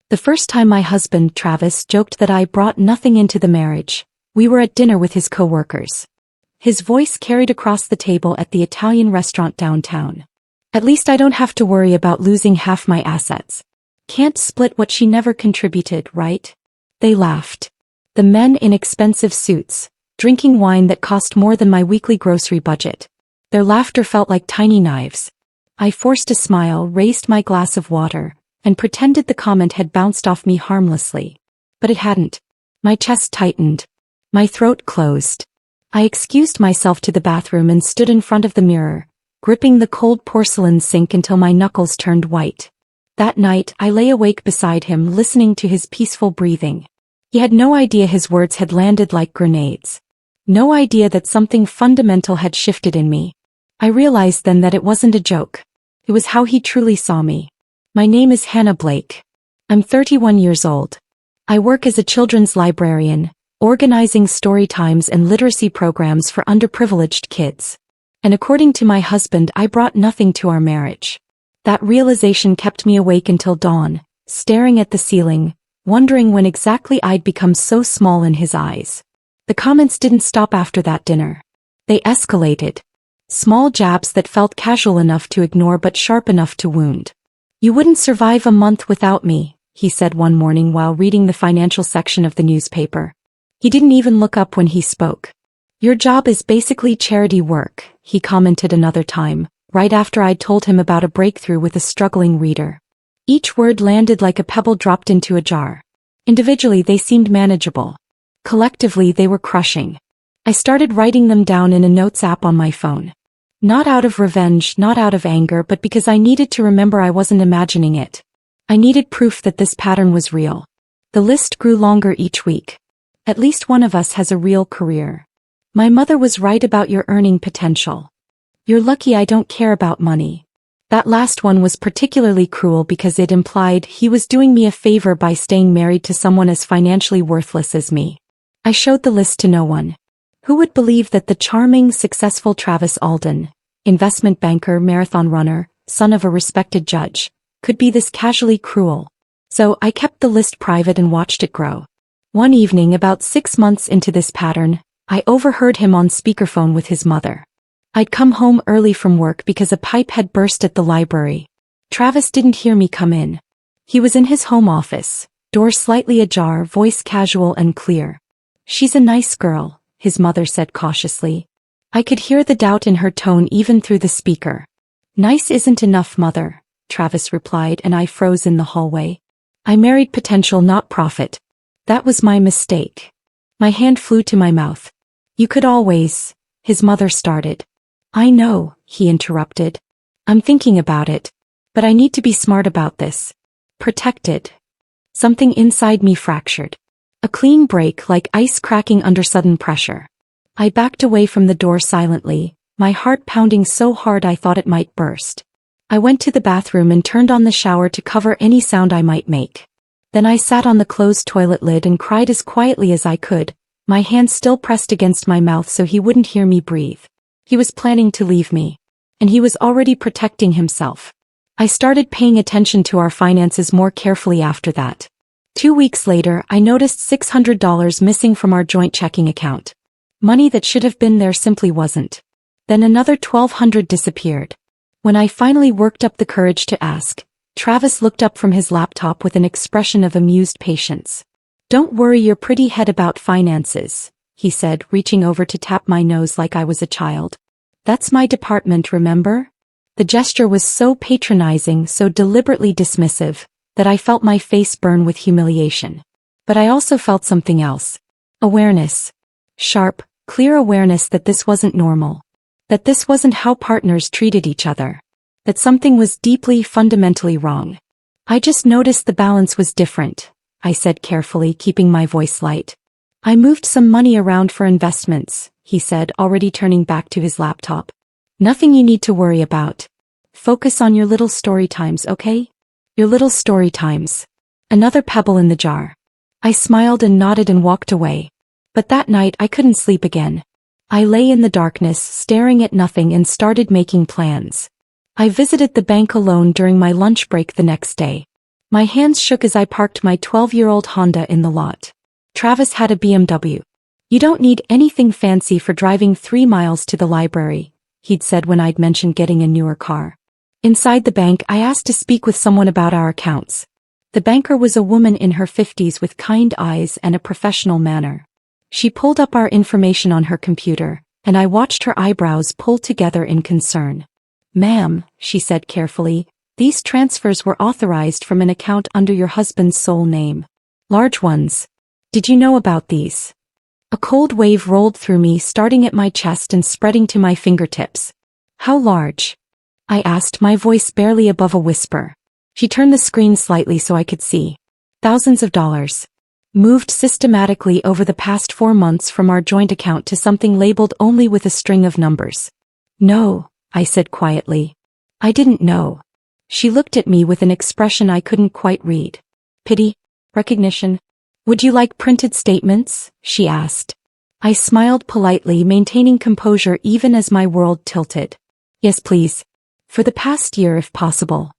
The first time my husband, Travis, joked that I brought nothing into the marriage, we were at dinner with his co-workers. His voice carried across the table at the Italian restaurant downtown. At least I don't have to worry about losing half my assets. Can't split what she never contributed, right? They laughed. The men in expensive suits, drinking wine that cost more than my weekly grocery budget. Their laughter felt like tiny knives. I forced a smile, raised my glass of water, and pretended the comment had bounced off me harmlessly. But it hadn't. My chest tightened. My throat closed. I excused myself to the bathroom and stood in front of the mirror, gripping the cold porcelain sink until my knuckles turned white. That night, I lay awake beside him, listening to his peaceful breathing. He had no idea his words had landed like grenades. No idea that something fundamental had shifted in me. I realized then that it wasn't a joke. It was how he truly saw me. My name is Hannah Blake. I'm 31 years old. I work as a children's librarian, organizing story times and literacy programs for underprivileged kids. And according to my husband, I brought nothing to our marriage. That realization kept me awake until dawn, staring at the ceiling, wondering when exactly I'd become so small in his eyes. The comments didn't stop after that dinner. They escalated. Small jabs that felt casual enough to ignore but sharp enough to wound. "You wouldn't survive a month without me," he said one morning while reading the financial section of the newspaper. He didn't even look up when he spoke. "Your job is basically charity work," he commented another time, right after I'd told him about a breakthrough with a struggling reader. Each word landed like a pebble dropped into a jar. Individually they seemed manageable. Collectively they were crushing. I started writing them down in a notes app on my phone. Not out of revenge, not out of anger, but because I needed to remember I wasn't imagining it. I needed proof that this pattern was real. The list grew longer each week. At least one of us has a real career. My mother was right about your earning potential. You're lucky I don't care about money. That last one was particularly cruel because it implied he was doing me a favor by staying married to someone as financially worthless as me. I showed the list to no one. Who would believe that the charming, successful Travis Alden, investment banker, marathon runner, son of a respected judge, could be this casually cruel? So I kept the list private and watched it grow. One evening, about 6 months into this pattern, I overheard him on speakerphone with his mother. I'd come home early from work because a pipe had burst at the library. Travis didn't hear me come in. He was in his home office, door slightly ajar, voice casual and clear. "She's a nice girl," his mother said cautiously. I could hear the doubt in her tone even through the speaker. "Nice isn't enough, mother," Travis replied, and I froze in the hallway. I married potential, not profit. That was my mistake. My hand flew to my mouth. "You could always," his mother started. "I know," he interrupted. "I'm thinking about it. But I need to be smart about this. Protected." Something inside me fractured. A clean break, like ice cracking under sudden pressure. I backed away from the door silently, my heart pounding so hard I thought it might burst. I went to the bathroom and turned on the shower to cover any sound I might make. Then I sat on the closed toilet lid and cried as quietly as I could, my hand still pressed against my mouth so he wouldn't hear me breathe. He was planning to leave me. And he was already protecting himself. I started paying attention to our finances more carefully after that. 2 weeks later, I noticed $600 missing from our joint checking account. Money that should have been there simply wasn't. Then another $1,200 disappeared. When I finally worked up the courage to ask, Travis looked up from his laptop with an expression of amused patience. "Don't worry your pretty head about finances," he said, reaching over to tap my nose like I was a child. "That's my department, remember?" The gesture was so patronizing, so deliberately dismissive, that I felt my face burn with humiliation. But I also felt something else. Awareness. Sharp, clear awareness that this wasn't normal. That this wasn't how partners treated each other. That something was deeply, fundamentally wrong. "I just noticed the balance was different," I said carefully, keeping my voice light. "I moved some money around for investments," he said, already turning back to his laptop. "Nothing you need to worry about. Focus on your little story times, okay? Your little story times." Another pebble in the jar. I smiled and nodded and walked away. But that night I couldn't sleep again. I lay in the darkness, staring at nothing, and started making plans. I visited the bank alone during my lunch break the next day. My hands shook as I parked my 12-year-old Honda in the lot. Travis had a BMW. You don't need anything fancy for driving 3 miles to the library, he'd said when I'd mentioned getting a newer car. Inside the bank, I asked to speak with someone about our accounts. The banker was a woman in her 50s with kind eyes and a professional manner. She pulled up our information on her computer, and I watched her eyebrows pull together in concern. "Ma'am," she said carefully, "these transfers were authorized from an account under your husband's sole name. Large ones. Did you know about these?" A cold wave rolled through me, starting at my chest and spreading to my fingertips. "How large?" I asked, my voice barely above a whisper. She turned the screen slightly so I could see. "Thousands of dollars. Moved systematically over the past 4 months from our joint account to something labeled only with a string of numbers." "No," I said quietly. "I didn't know." She looked at me with an expression I couldn't quite read. "Pity? Recognition? Would you like printed statements?" she asked. I smiled politely, maintaining composure even as my world tilted. "Yes, please. For the past year if possible."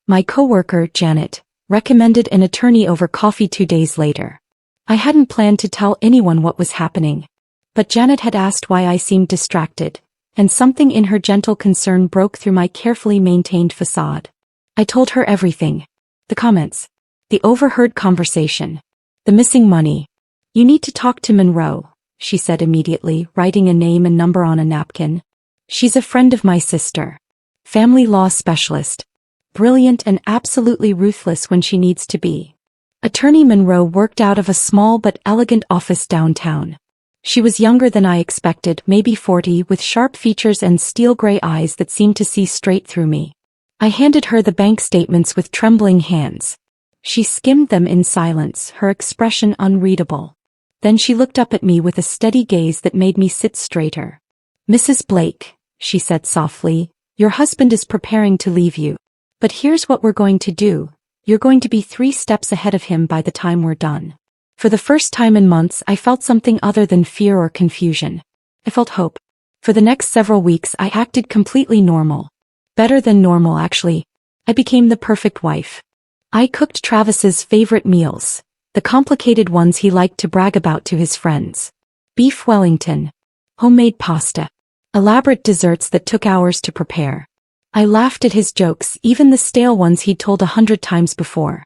My coworker, Janet, recommended an attorney over coffee 2 days later. I hadn't planned to tell anyone what was happening. But Janet had asked why I seemed distracted, and something in her gentle concern broke through my carefully maintained facade. I told her everything. The comments. The overheard conversation. The missing money. "You need to talk to Monroe," she said immediately, writing a name and number on a napkin. "She's a friend of my sister. Family law specialist. Brilliant and absolutely ruthless when she needs to be." Attorney Monroe worked out of a small but elegant office downtown. She was younger than I expected, maybe 40, with sharp features and steel-gray eyes that seemed to see straight through me. I handed her the bank statements with trembling hands. She skimmed them in silence, her expression unreadable. Then she looked up at me with a steady gaze that made me sit straighter. "Mrs. Blake," she said softly, "your husband is preparing to leave you. But here's what we're going to do. You're going to be 3 steps ahead of him by the time we're done." For the first time in months, I felt something other than fear or confusion. I felt hope. For the next several weeks, I acted completely normal. Better than normal, actually. I became the perfect wife. I cooked Travis's favorite meals, the complicated ones he liked to brag about to his friends. Beef Wellington. Homemade pasta. Elaborate desserts that took hours to prepare. I laughed at his jokes, even the stale ones he'd told 100 times before.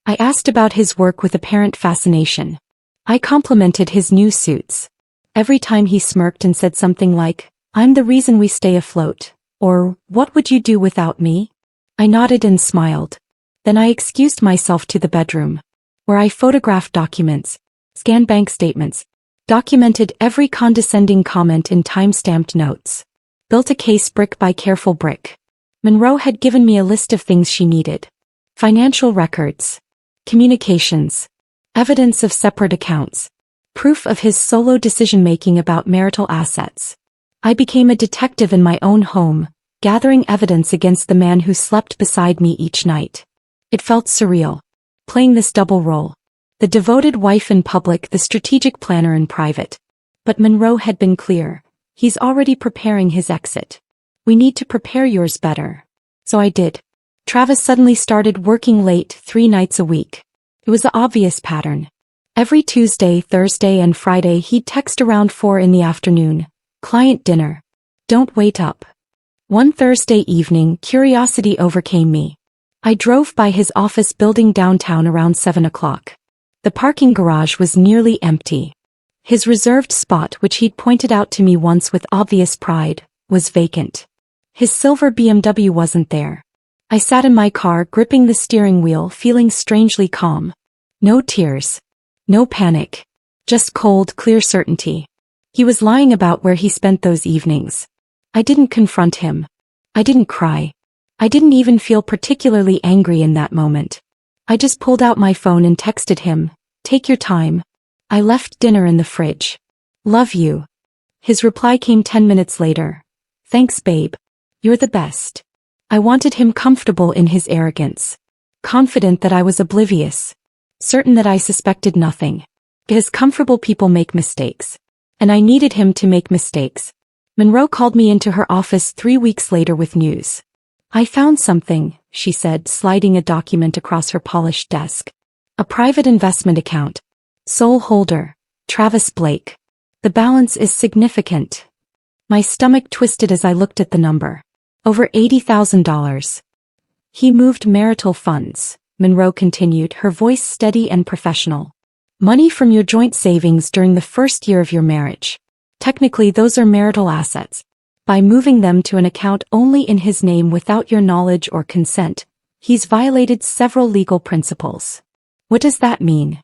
I asked about his work with apparent fascination. I complimented his new suits. Every time he smirked and said something like, "I'm the reason we stay afloat," or, "What would you do without me?" I nodded and smiled. Then I excused myself to the bedroom, where I photographed documents, scanned bank statements, documented every condescending comment in time-stamped notes, built a case brick by careful brick. Monroe had given me a list of things she needed. Financial records. Communications. Evidence of separate accounts. Proof of his solo decision-making about marital assets. I became a detective in my own home, gathering evidence against the man who slept beside me each night. It felt surreal. Playing this double role. The devoted wife in public, the strategic planner in private. But Monroe had been clear. He's already preparing his exit. "We need to prepare yours better." So I did. Travis suddenly started working late 3 nights a week. It was the obvious pattern. Every Tuesday, Thursday, and Friday he'd text around 4 in the afternoon. "Client dinner. Don't wait up." One Thursday evening, curiosity overcame me. I drove by his office building downtown around 7 o'clock. The parking garage was nearly empty. His reserved spot, which he'd pointed out to me once with obvious pride, was vacant. His silver BMW wasn't there. I sat in my car, gripping the steering wheel, feeling strangely calm. No tears. No panic. Just cold, clear certainty. He was lying about where he spent those evenings. I didn't confront him. I didn't cry. I didn't even feel particularly angry in that moment. I just pulled out my phone and texted him, "Take your time. I left dinner in the fridge. Love you." His reply came 10 minutes later. "Thanks, babe. You're the best." I wanted him comfortable in his arrogance. Confident that I was oblivious. Certain that I suspected nothing. Because comfortable people make mistakes. And I needed him to make mistakes. Monroe called me into her office 3 weeks later with news. "I found something," she said, sliding a document across her polished desk. A private investment account. Sole holder, Travis Blake. The balance is significant. My stomach twisted as I looked at the number. Over $80,000. He moved marital funds, Monroe continued, her voice steady and professional. Money from your joint savings during the first year of your marriage. Technically, those are marital assets. By moving them to an account only in his name without your knowledge or consent, he's violated several legal principles. What does that mean?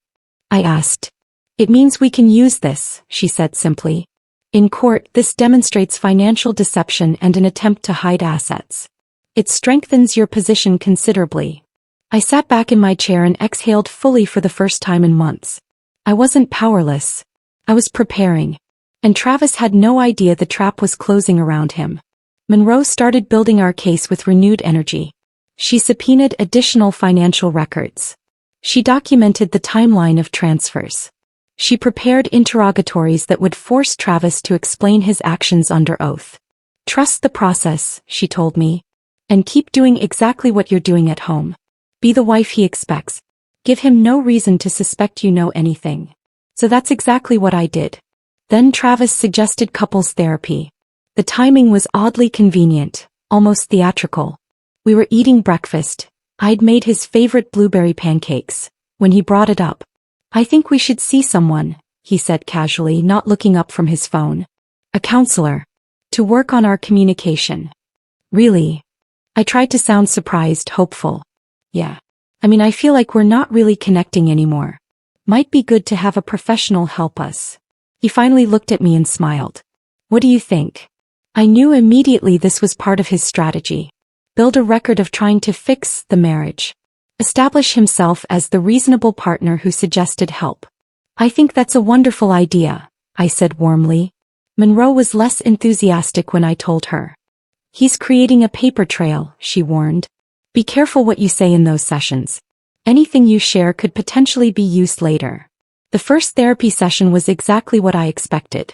I asked. It means we can use this, she said simply. In court, this demonstrates financial deception and an attempt to hide assets. It strengthens your position considerably. I sat back in my chair and exhaled fully for the first time in months. I wasn't powerless. I was preparing. And Travis had no idea the trap was closing around him. Monroe started building our case with renewed energy. She subpoenaed additional financial records. She documented the timeline of transfers. She prepared interrogatories that would force Travis to explain his actions under oath. Trust the process, she told me. And keep doing exactly what you're doing at home. Be the wife he expects. Give him no reason to suspect you know anything. So that's exactly what I did. Then Travis suggested couples therapy. The timing was oddly convenient, almost theatrical. We were eating breakfast. I'd made his favorite blueberry pancakes. When he brought it up, I think we should see someone, he said casually, not looking up from his phone. A counselor. To work on our communication. Really? I tried to sound surprised, hopeful. Yeah. I feel like we're not really connecting anymore. Might be good to have a professional help us. He finally looked at me and smiled. What do you think? I knew immediately this was part of his strategy. Build a record of trying to fix the marriage. Establish himself as the reasonable partner who suggested help. I think that's a wonderful idea, I said warmly. Monroe was less enthusiastic when I told her. He's creating a paper trail, she warned. Be careful what you say in those sessions. Anything you share could potentially be used later. The first therapy session was exactly what I expected.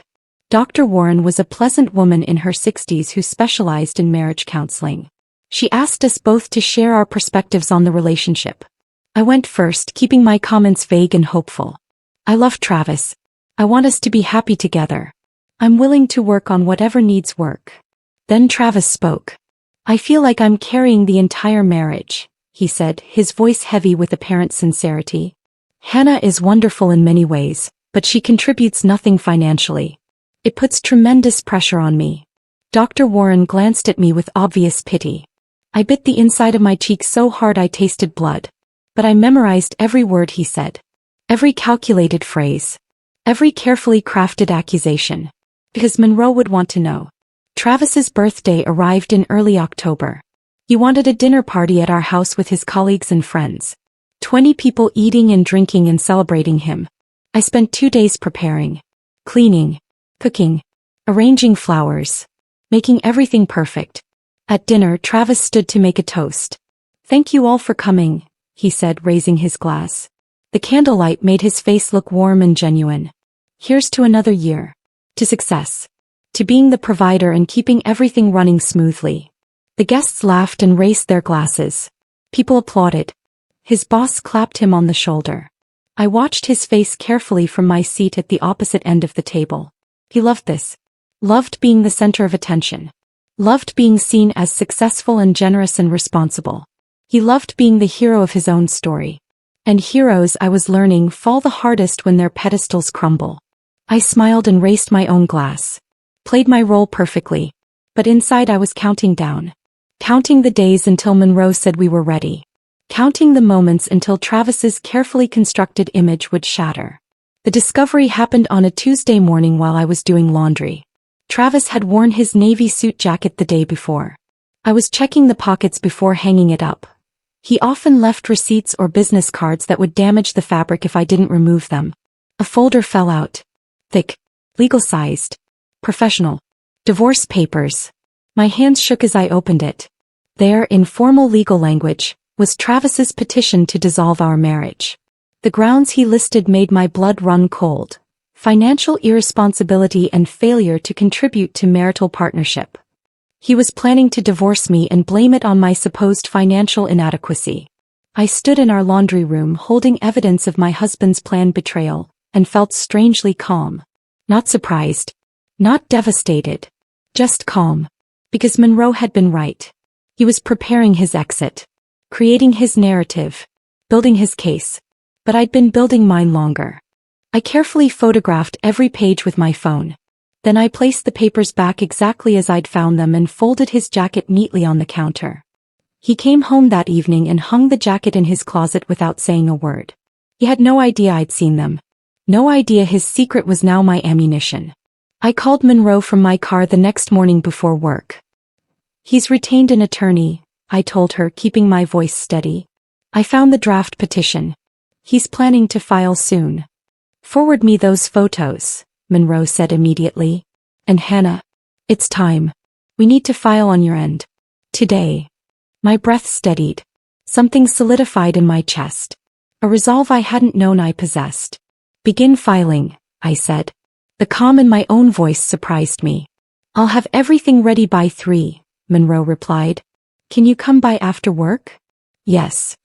Dr. Warren was a pleasant woman in her 60s who specialized in marriage counseling. She asked us both to share our perspectives on the relationship. I went first, keeping my comments vague and hopeful. I love Travis. I want us to be happy together. I'm willing to work on whatever needs work. Then Travis spoke. I feel like I'm carrying the entire marriage, he said, his voice heavy with apparent sincerity. Hannah is wonderful in many ways, but she contributes nothing financially. It puts tremendous pressure on me. Dr. Warren glanced at me with obvious pity. I bit the inside of my cheek so hard I tasted blood. But I memorized every word he said. Every calculated phrase. Every carefully crafted accusation. Because Monroe would want to know. Travis's birthday arrived in early October. He wanted a dinner party at our house with his colleagues and friends. 20 people eating and drinking and celebrating him. I spent 2 days preparing. Cleaning. Cooking. Arranging flowers. Making everything perfect. At dinner, Travis stood to make a toast. Thank you all for coming, he said, raising his glass. The candlelight made his face look warm and genuine. Here's to another year. To success. To being the provider and keeping everything running smoothly. The guests laughed and raised their glasses. People applauded. His boss clapped him on the shoulder. I watched his face carefully from my seat at the opposite end of the table. He loved this. Loved being the center of attention. Loved being seen as successful and generous and responsible. He loved being the hero of his own story. And heroes, I was learning, fall the hardest when their pedestals crumble. I smiled and raised my own glass. Played my role perfectly. But inside I was counting down. Counting the days until Monroe said we were ready. Counting the moments until Travis's carefully constructed image would shatter. The discovery happened on a Tuesday morning while I was doing laundry. Travis had worn his navy suit jacket the day before. I was checking the pockets before hanging it up. He often left receipts or business cards that would damage the fabric if I didn't remove them. A folder fell out. Thick. Legal-sized. Professional. Divorce papers. My hands shook as I opened it. There, in formal legal language, was Travis's petition to dissolve our marriage. The grounds he listed made my blood run cold. Financial irresponsibility and failure to contribute to marital partnership. He was planning to divorce me and blame it on my supposed financial inadequacy. I stood in our laundry room holding evidence of my husband's planned betrayal, and felt strangely calm. Not surprised. Not devastated. Just calm. Because Monroe had been right. He was preparing his exit. Creating his narrative. Building his case. But I'd been building mine longer. I carefully photographed every page with my phone. Then I placed the papers back exactly as I'd found them and folded his jacket neatly on the counter. He came home that evening and hung the jacket in his closet without saying a word. He had no idea I'd seen them. No idea his secret was now my ammunition. I called Monroe from my car the next morning before work. He's retained an attorney, I told her, keeping my voice steady. I found the draft petition. He's planning to file soon. Forward me those photos, Monroe said immediately. And Hannah, it's time. We need to file on your end. Today. My breath steadied. Something solidified in my chest. A resolve I hadn't known I possessed. Begin filing, I said. The calm in my own voice surprised me. I'll have everything ready by 3, Monroe replied. Can you come by after work? Yes.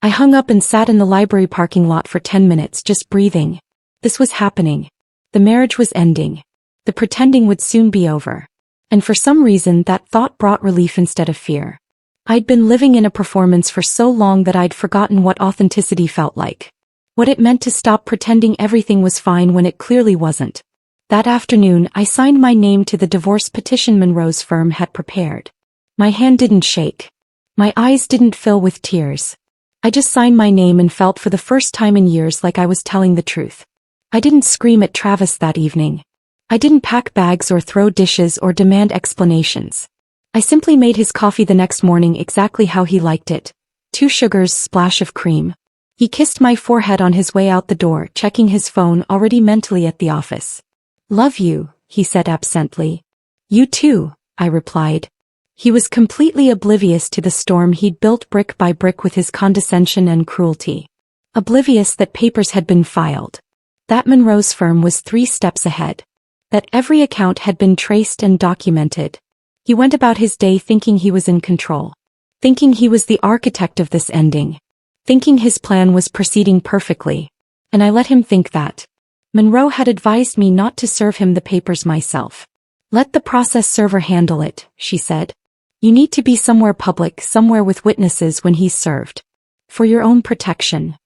I hung up and sat in the library parking lot for 10 minutes just breathing. This was happening. The marriage was ending. The pretending would soon be over. And for some reason that thought brought relief instead of fear. I'd been living in a performance for so long that I'd forgotten what authenticity felt like. What it meant to stop pretending everything was fine when it clearly wasn't. That afternoon I signed my name to the divorce petition Monroe's firm had prepared. My hand didn't shake. My eyes didn't fill with tears. I just signed my name and felt for the first time in years like I was telling the truth. I didn't scream at Travis that evening. I didn't pack bags or throw dishes or demand explanations. I simply made his coffee the next morning exactly how he liked it. 2 sugars, splash of cream. He kissed my forehead on his way out the door, checking his phone already mentally at the office. Love you, he said absently. You too, I replied. He was completely oblivious to the storm he'd built brick by brick with his condescension and cruelty. Oblivious that papers had been filed. That Monroe's firm was 3 steps ahead. That every account had been traced and documented. He went about his day thinking he was in control. Thinking he was the architect of this ending. Thinking his plan was proceeding perfectly. And I let him think that. Monroe had advised me not to serve him the papers myself. Let the process server handle it, she said. You need to be somewhere public, somewhere with witnesses when he's served. For your own protection.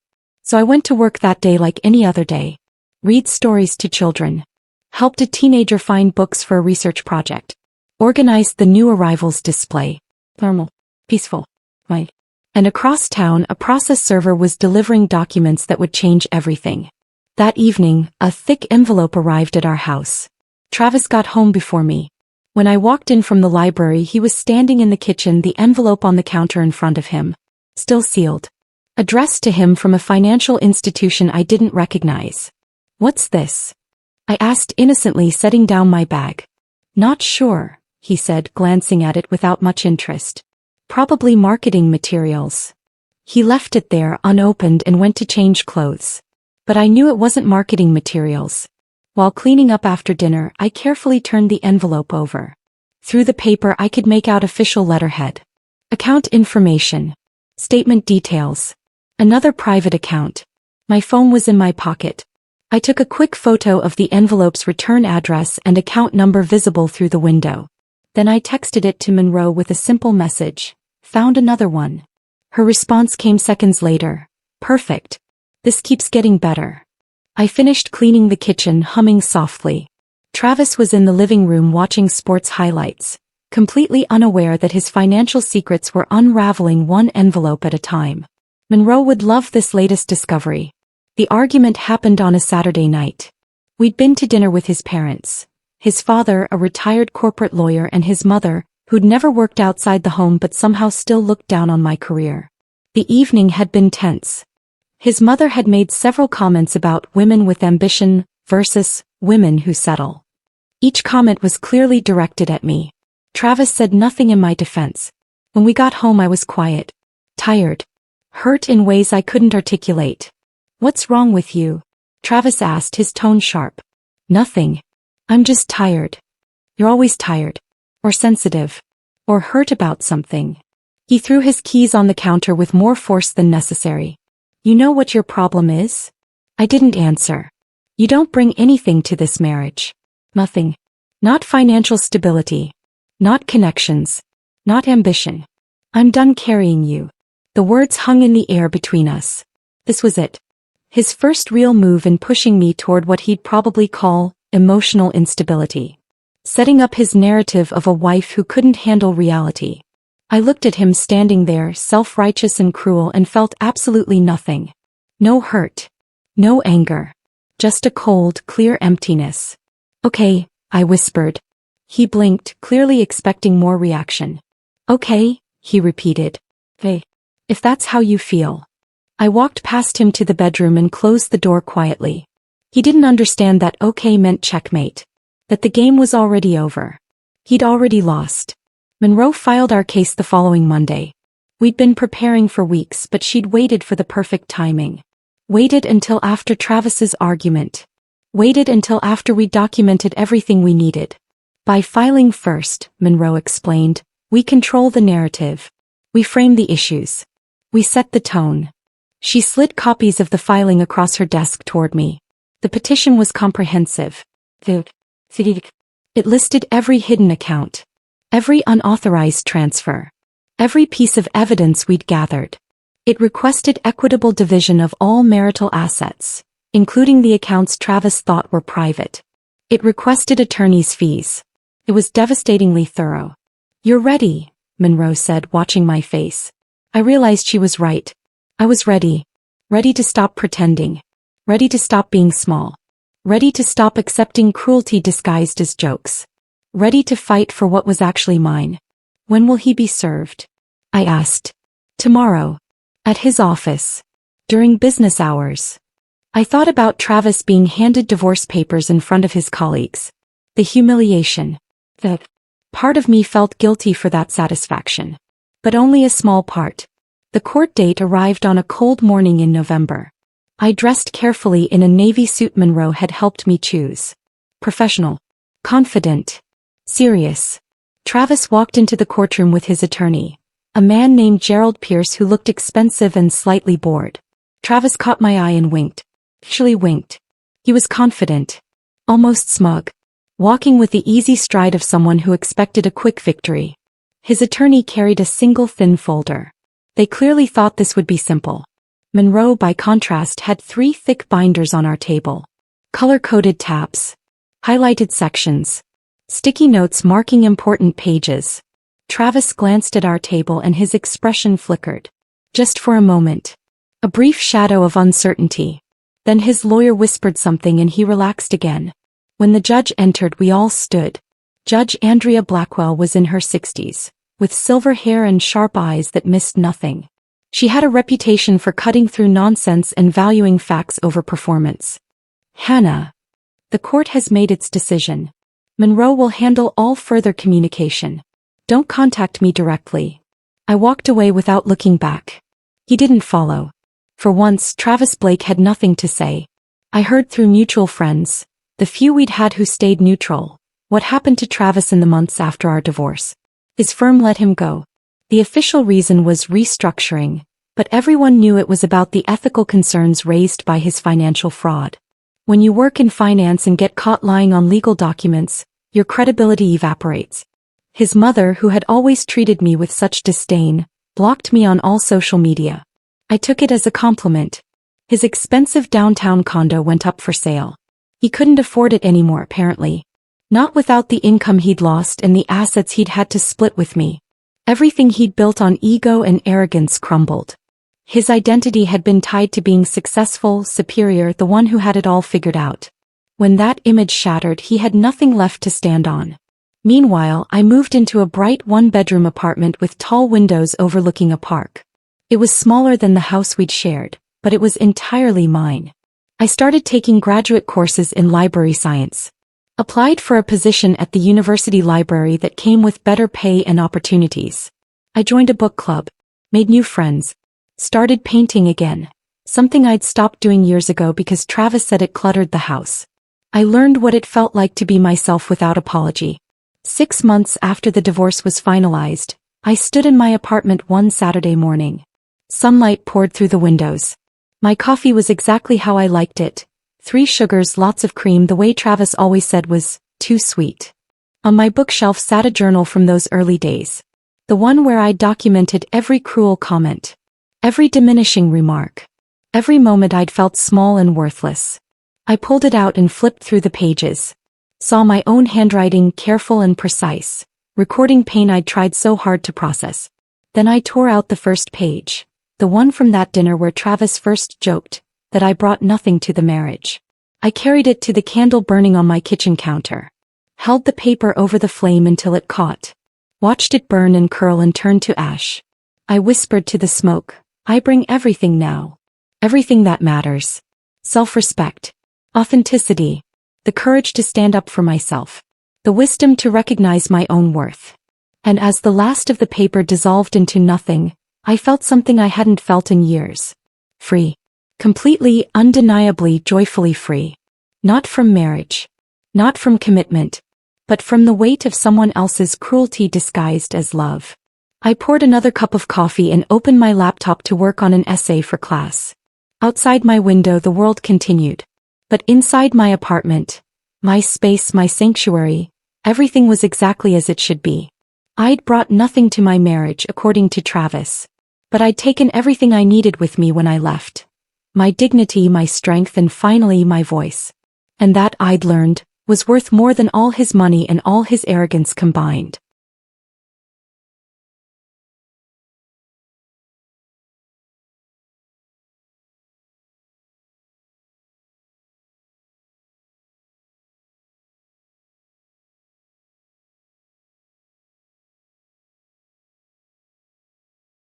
So I went to work that day like any other day. Read stories to children. Helped a teenager find books for a research project. Organized the new arrivals display. Normal. Peaceful. Right. And across town a process server was delivering documents that would change everything. That evening, a thick envelope arrived at our house. Travis got home before me. When I walked in from the library he was standing in the kitchen, the envelope on the counter in front of him. Still sealed. Addressed to him from a financial institution I didn't recognize. What's this? I asked innocently, setting down my bag. Not sure, he said, glancing at it without much interest. Probably marketing materials. He left it there unopened and went to change clothes. But I knew it wasn't marketing materials. While cleaning up after dinner, I carefully turned the envelope over. Through the paper I could make out official letterhead. Account information. Statement details. Another private account. My phone was in my pocket. I took a quick photo of the envelope's return address and account number visible through the window. Then I texted it to Monroe with a simple message. Found another one. Her response came seconds later. Perfect. This keeps getting better. I finished cleaning the kitchen, humming softly. Travis was in the living room watching sports highlights, completely unaware that his financial secrets were unraveling one envelope at a time. Monroe would love this latest discovery. The argument happened on a Saturday night. We'd been to dinner with his parents. His father, a retired corporate lawyer, and his mother, who'd never worked outside the home but somehow still looked down on my career. The evening had been tense. His mother had made several comments about women with ambition versus women who settle. Each comment was clearly directed at me. Travis said nothing in my defense. When we got home I was quiet. Tired. Hurt in ways I couldn't articulate. What's wrong with you? Travis asked, his tone sharp. Nothing. I'm just tired. You're always tired. Or sensitive. Or hurt about something. He threw his keys on the counter with more force than necessary. You know what your problem is? I didn't answer. You don't bring anything to this marriage. Nothing. Not financial stability. Not connections. Not ambition. I'm done carrying you. The words hung in the air between us. This was it. His first real move in pushing me toward what he'd probably call emotional instability. Setting up his narrative of a wife who couldn't handle reality. I looked at him standing there, self-righteous and cruel, and felt absolutely nothing. No hurt. No anger. Just a cold, clear emptiness. Okay, I whispered. He blinked, clearly expecting more reaction. Okay, he repeated. Hey. If that's how you feel. I walked past him to the bedroom and closed the door quietly. He didn't understand that okay meant checkmate. That the game was already over. He'd already lost. Monroe filed our case the following Monday. We'd been preparing for weeks, but she'd waited for the perfect timing. Waited until after Travis's argument. Waited until after we'd documented everything we needed. By filing first, Monroe explained, we control the narrative. We frame the issues. We set the tone. She slid copies of the filing across her desk toward me. The petition was comprehensive. It listed every hidden account. Every unauthorized transfer. Every piece of evidence we'd gathered. It requested equitable division of all marital assets, including the accounts Travis thought were private. It requested attorney's fees. It was devastatingly thorough. You're ready, Monroe said, watching my face. I realized she was right. I was ready. Ready to stop pretending. Ready to stop being small. Ready to stop accepting cruelty disguised as jokes. Ready to fight for what was actually mine. When will he be served? I asked. Tomorrow. At his office. During business hours. I thought about Travis being handed divorce papers in front of his colleagues. The humiliation. The part of me felt guilty for that satisfaction. But only a small part. The court date arrived on a cold morning in November. I dressed carefully in a navy suit Monroe had helped me choose. Professional. Confident. Serious. Travis walked into the courtroom with his attorney. A man named Gerald Pierce who looked expensive and slightly bored. Travis caught my eye and winked. Actually winked. He was confident. Almost smug. Walking with the easy stride of someone who expected a quick victory. His attorney carried a single thin folder. They clearly thought this would be simple. Monroe, by contrast, had 3 thick binders on our table. Color-coded tabs. Highlighted sections. Sticky notes marking important pages. Travis glanced at our table and his expression flickered. Just for a moment. A brief shadow of uncertainty. Then his lawyer whispered something and he relaxed again. When the judge entered, we all stood. Judge Andrea Blackwell was in her 60s, with silver hair and sharp eyes that missed nothing. She had a reputation for cutting through nonsense and valuing facts over performance. Hannah. The court has made its decision. Monroe will handle all further communication. Don't contact me directly. I walked away without looking back. He didn't follow. For once, Travis Blake had nothing to say. I heard through mutual friends, the few we'd had who stayed neutral, what happened to Travis in the months after our divorce. His firm let him go. The official reason was restructuring, but everyone knew it was about the ethical concerns raised by his financial fraud. When you work in finance and get caught lying on legal documents, your credibility evaporates. His mother, who had always treated me with such disdain, blocked me on all social media. I took it as a compliment. His expensive downtown condo went up for sale. He couldn't afford it anymore, apparently. Not without the income he'd lost and the assets he'd had to split with me. Everything he'd built on ego and arrogance crumbled. His identity had been tied to being successful, superior, the one who had it all figured out. When that image shattered, he had nothing left to stand on. Meanwhile, I moved into a bright one-bedroom apartment with tall windows overlooking a park. It was smaller than the house we'd shared, but it was entirely mine. I started taking graduate courses in library science. Applied for a position at the university library that came with better pay and opportunities. I joined a book club, made new friends, started painting again, something I'd stopped doing years ago because Travis said it cluttered the house. I learned what it felt like to be myself without apology. 6 months after the divorce was finalized, I stood in my apartment one Saturday morning. Sunlight poured through the windows. My coffee was exactly how I liked it. 3 sugars, lots of cream, the way Travis always said was too sweet. On my bookshelf sat a journal from those early days. The one where I documented every cruel comment, every diminishing remark, every moment I'd felt small and worthless. I pulled it out and flipped through the pages. Saw my own handwriting, careful and precise, recording pain I'd tried so hard to process. Then I tore out the first page, the one from that dinner where Travis first joked that I brought nothing to the marriage. I carried it to the candle burning on my kitchen counter, held the paper over the flame until it caught, watched it burn and curl and turn to ash. I whispered to the smoke, I bring everything now. Everything that matters. Self-respect. Authenticity. The courage to stand up for myself. The wisdom to recognize my own worth. And as the last of the paper dissolved into nothing, I felt something I hadn't felt in years. Free. Completely, undeniably, joyfully free. Not from marriage. Not from commitment. But from the weight of someone else's cruelty disguised as love. I poured another cup of coffee and opened my laptop to work on an essay for class. Outside my window the world continued. But inside my apartment, my space, my sanctuary, everything was exactly as it should be. I'd brought nothing to my marriage according to Travis. But I'd taken everything I needed with me when I left. My dignity, my strength, and finally my voice. And that, I'd learned, was worth more than all his money and all his arrogance combined.